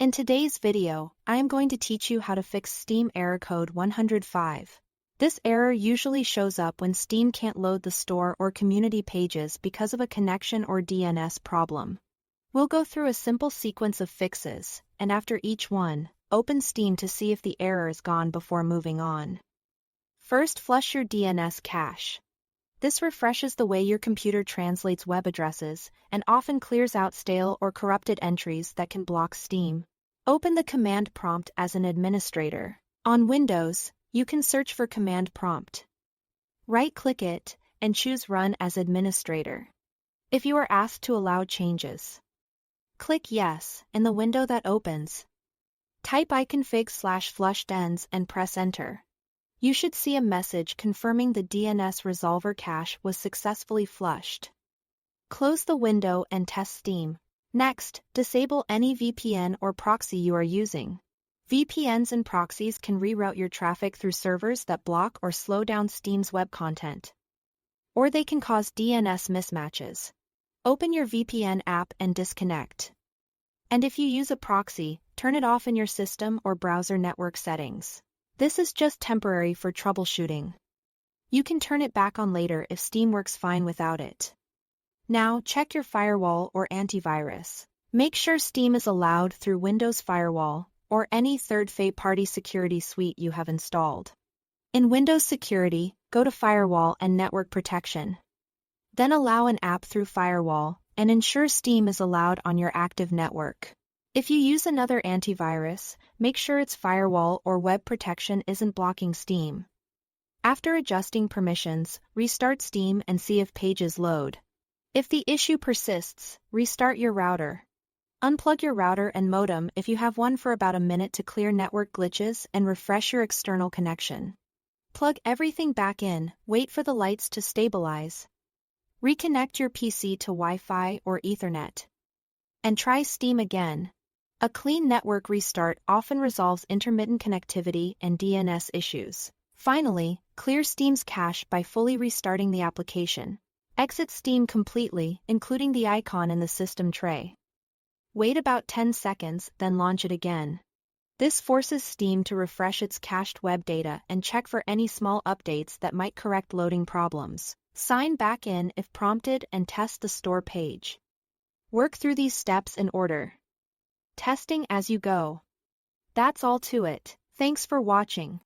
In today's video, I am going to teach you how to fix Steam error code 105. This error usually shows up when Steam can't load the store or community pages because of a connection or DNS problem. We'll go through a simple sequence of fixes, and after each one, open Steam to see if the error is gone before moving on. First, flush your DNS cache. This refreshes the way your computer translates web addresses and often clears out stale or corrupted entries that can block Steam. Open the command prompt as an administrator. On Windows, you can search for command prompt. Right-click it and choose Run as administrator. If you are asked to allow changes, click Yes in the window that opens. Type iconfig/flushed-ends and press Enter. You should see a message confirming the DNS resolver cache was successfully flushed. Close the window and test Steam. Next, disable any VPN or proxy you are using. VPNs and proxies can reroute your traffic through servers that block or slow down Steam's web content. Or they can cause DNS mismatches. Open your VPN app and disconnect. And if you use a proxy, turn it off in your system or browser network settings. This is just temporary for troubleshooting. You can turn it back on later if Steam works fine without it. Now, check your firewall or antivirus. Make sure Steam is allowed through Windows Firewall or any third-party security suite you have installed. In Windows Security, go to Firewall and Network Protection. Then allow an app through Firewall and ensure Steam is allowed on your active network. If you use another antivirus, make sure its firewall or web protection isn't blocking Steam. After adjusting permissions, restart Steam and see if pages load. If the issue persists, restart your router. Unplug your router and modem if you have one for about a minute to clear network glitches and refresh your external connection. Plug everything back in, wait for the lights to stabilize. Reconnect your PC to Wi-Fi or Ethernet. And try Steam again. A clean network restart often resolves intermittent connectivity and DNS issues. Finally, clear Steam's cache by fully restarting the application. Exit Steam completely, including the icon in the system tray. Wait about 10 seconds, then launch it again. This forces Steam to refresh its cached web data and check for any small updates that might correct loading problems. Sign back in if prompted and test the store page. Work through these steps in order. Testing as you go. That's all to it. Thanks for watching.